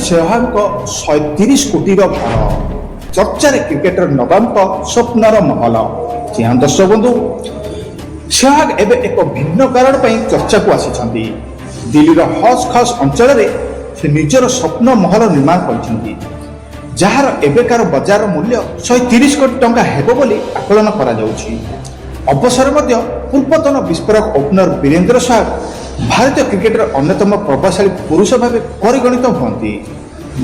ସେହ୍ୱାଗଙ୍କ 130 କୋଟିର ଘର ଚର୍ଚ୍ଚାରେ କ୍ରିକେଟର ନବାବଙ୍କ ସ୍ୱପ୍ନର ମହଲ। ଦର୍ଶକ ବନ୍ଧୁ, ସେହ୍ୱାଗ ଏବେ ଏକ ଭିନ୍ନ କାରଣ ପାଇଁ ଚର୍ଚ୍ଚାକୁ ଆସିଛନ୍ତି। ଦିଲ୍ଲୀର ହଜ୍ ଖସ୍ ଅଞ୍ଚଳରେ ସେ ନିଜର ସ୍ୱପ୍ନ ମହଲ ନିର୍ମାଣ କରିଛନ୍ତି, ଯାହାର ଏବେକାର ବଜାର ମୂଲ୍ୟ 130 କୋଟି ଟଙ୍କା ହେବ ବୋଲି ଆକଳନ କରାଯାଉଛି। ଅବସର ମଧ୍ୟ ପୂର୍ବତନ ବିସ୍ଫୋରକ ଓପନର ବୀରେନ୍ଦ୍ର ସେହ୍ୱାଗ ଭାରତୀୟ କ୍ରିକେଟର ଅନ୍ୟତମ ପ୍ରଭାବଶାଳୀ ପୁରୁଷ ଭାବେ ପରିଗଣିତ ହୁଅନ୍ତି।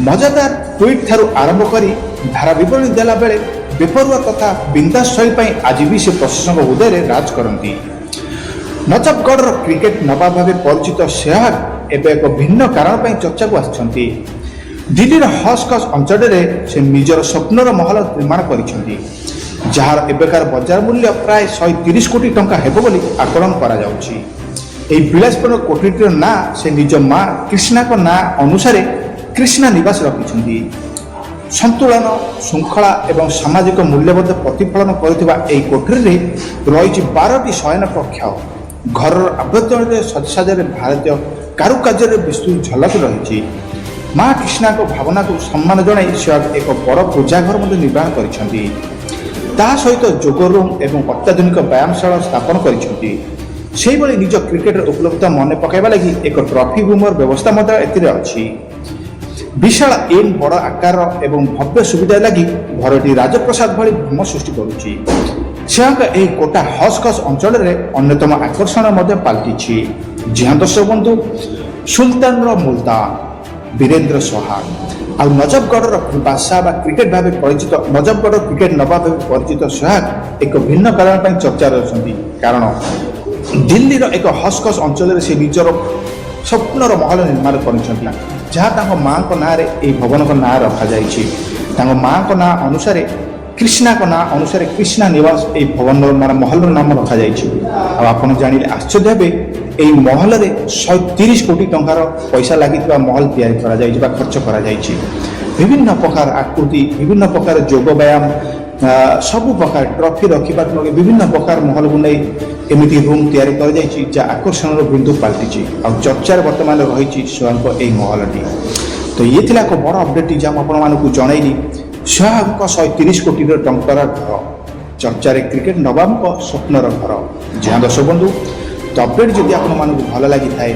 ମଜାଦାର ଟ୍ୱିଟ୍ ଠାରୁ ଆରମ୍ଭ କରି ଧାରା ବିବରଣୀ ଦେଲା ବେଳେ ବେପରୁଆ ତଥା ବିନ୍ଦାସ ଶୈଳୀ ପାଇଁ ଆଜି ବି ସେ ପ୍ରଶଂସକ ହୃଦୟରେ ରାଜ କରନ୍ତି। ନଜଫଗଡ଼ର କ୍ରିକେଟ ନବାବ ଭାବେ ପରିଚିତ ସେହ୍ୱାଗ ଏବେ ଏକ ଭିନ୍ନ କାରଣ ପାଇଁ ଚର୍ଚ୍ଚାକୁ ଆସିଛନ୍ତି। ଦିଲ୍ଲୀର ହଜ୍ ଖସ୍ ଅଞ୍ଚଳରେ ସେ ନିଜର ସ୍ୱପ୍ନର ମହଲ ନିର୍ମାଣ କରିଛନ୍ତି, ଯାହାର ଏବେକାର ବଜାର ମୂଲ୍ୟ ପ୍ରାୟ 130 କୋଟି ଟଙ୍କା ହେବ ବୋଲି ଆକଳନ କରାଯାଉଛି। ଏହି ବିଳାସପୂର୍ଣ୍ଣ କୋଠରୀଟିର ନାଁ ସେ ନିଜ ମା କ୍ରିଷ୍ଣାଙ୍କ ନାଁ ଅନୁସାରେ କ୍ରିଷ୍ଣା ନିବାସ ରଖିଛନ୍ତି। ସନ୍ତୁଳନ, ଶୃଙ୍ଖଳା ଏବଂ ସାମାଜିକ ମୂଲ୍ୟବୋଧ ପ୍ରତିଫଳନ କରୁଥିବା ଏହି କୋଠରୀରେ ରହିଛି 12ଟି ଶୟନ କକ୍ଷ। ଘରର ଆଭ୍ୟନ୍ତରରେ ସଜ୍ଜାସଜାରେ ଭାରତୀୟ କାରୁକାର୍ଯ୍ୟର ବିସ୍ତୃତ ଝଲକ ରହିଛି। ମା କ୍ରିଷ୍ଣାଙ୍କ ଭାବନାକୁ ସମ୍ମାନ ଜଣାଇ ସେହ୍ୱାଗ ଏକ ବଡ଼ ପୂଜାଘର ମଧ୍ୟ ନିର୍ମାଣ କରିଛନ୍ତି। ତାହା ସହିତ ଯୋଗ ରୁମ୍ ଏବଂ ଅତ୍ୟାଧୁନିକ ବ୍ୟାୟାମଶାଳା ସ୍ଥାପନ କରିଛନ୍ତି। ସେହିଭଳି ନିଜ କ୍ରିକେଟର ଉପଲବ୍ଧତା ମନେ ପକାଇବା ଲାଗି ଏକ ଟ୍ରଫି ରୁମ୍ର ବ୍ୟବସ୍ଥା ମଧ୍ୟ ଏଥିରେ ଅଛି। ବିଶାଳ ବଡ଼ ଆକାର ଏବଂ ଭବ୍ୟ ସୁବିଧା ଲାଗି ଘରଟି ରାଜପ୍ରସାଦ ଭଳି ଭ୍ରମ ସୃଷ୍ଟି କରୁଛି। ସେହ୍ୱାଗଙ୍କ ଏହି କୋଠା ହଜ୍ ଖସ୍ ଅଞ୍ଚଳରେ ଅନ୍ୟତମ ଆକର୍ଷଣ ମଧ୍ୟ ପାଲଟିଛି। ଦର୍ଶକ ବନ୍ଧୁ, ସୁଲତାନର ମୁଲତାନ ବୀରେନ୍ଦ୍ର ସେହ୍ୱାଗ ଆଉ ନଜଫଗଡ଼ର ବାଦଶାହ ବା କ୍ରିକେଟ ଭାବେ ପରିଚିତ ନଜଫଗଡ଼ କ୍ରିକେଟ ନବାବ ଭାବେ ପରିଚିତ ସେହ୍ୱାଗ ଏକ ଭିନ୍ନ କାରଣ ପାଇଁ ଚର୍ଚ୍ଚାରେ ଅଛନ୍ତି। କାରଣ ଦିଲ୍ଲୀର ଏକ ହଜ୍ ଖସ୍ ଅଞ୍ଚଳରେ ସେ ନିଜର ସ୍ୱପ୍ନର ମହଲ ନିର୍ମାଣ କରିଛନ୍ତି, ଯାହା ତାଙ୍କ ମାଙ୍କ ନାଁରେ ଏହି ଭବନଙ୍କ ନାଁ ରଖାଯାଇଛି। ତାଙ୍କ ମାଙ୍କ ନାଁ ଅନୁସାରେ କ୍ରିଷ୍ଣାଙ୍କ ନାଁ ଅନୁସାରେ କ୍ରିଷ୍ଣା ନିବାସ ଏହି ଭବନର ମହଲର ନାମ ରଖାଯାଇଛି। ଆଉ ଆପଣ ଜାଣିଲେ ଆଶ୍ଚର୍ଯ୍ୟ ହେବେ, ଏହି ମହଲରେ 130 କୋଟି ଟଙ୍କାର ପଇସା ଲାଗିଥିବା ମହଲ ତିଆରି କରାଯାଇଛି ବା ଖର୍ଚ୍ଚ କରାଯାଇଛି। ବିଭିନ୍ନ ପ୍ରକାର ଆକୃତି, ବିଭିନ୍ନ ପ୍ରକାର ଯୋଗ ବ୍ୟାୟାମ, ସବୁ ପ୍ରକାର ଟ୍ରଫି ରଖିବାକୁ ବିଭିନ୍ନ ପ୍ରକାର ମହଲକୁ ନେଇ ଏମିତି ରୁମ୍ ତିଆରି କରାଯାଇଛି, ଯାହା ଆକର୍ଷଣର ବିନ୍ଦୁ ପାଲଟିଛି। ଆଉ ଚର୍ଚ୍ଚାରେ ବର୍ତ୍ତମାନ ରହିଛି ସେହ୍ୱାଗଙ୍କ ଏହି ମହଲଟି। ତ ଇଏ ଥିଲା ଏକ ବଡ଼ ଅପଡେଟ୍ ଯାହା ମୁଁ ଆପଣମାନଙ୍କୁ ଜଣାଇଲି। ସେହ୍ୱାଗଙ୍କ 130 କୋଟି ଟଙ୍କାର ଘର ଚର୍ଚ୍ଚାରେ କ୍ରିକେଟ ନବାବଙ୍କ ସ୍ୱପ୍ନର ଘର। ଦର୍ଶକ ବନ୍ଧୁ, ତ ଅପଡେଟ୍ ଯଦି ଆପଣମାନଙ୍କୁ ଭଲ ଲାଗିଥାଏ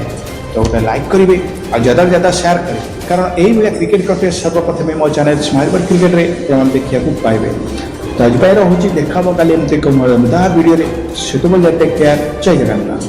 ତ ଗୋଟେ ଲାଇକ୍ କରିବେ ଆଉ ज़्यादाରୁ ज़्यादा ସେୟାର କରିବେ, କାରଣ ଏଇଭଳିଆ କ୍ରିକେଟ କଣ୍ଟେଣ୍ଟ ସର୍ବପ୍ରଥମେ ମୋ ଚ୍ୟାନେଲ ସ୍ମାଇଲ୍ ବଟ୍ କ୍ରିକେଟରେ ଆପଣ ଦେଖିବାକୁ ପାଇବେ। ତ ଆଜି ପାଇଁ ରହୁଛି, ଦେଖା ହେବ କାଲି ଏମିତି ଏକ ମଜାଦାର ଭିଡ଼ିଓରେ। ସେତେବେଳେ ଟେକ୍ କେୟାର, ଜୟ ଜଗନ୍ନାଥ।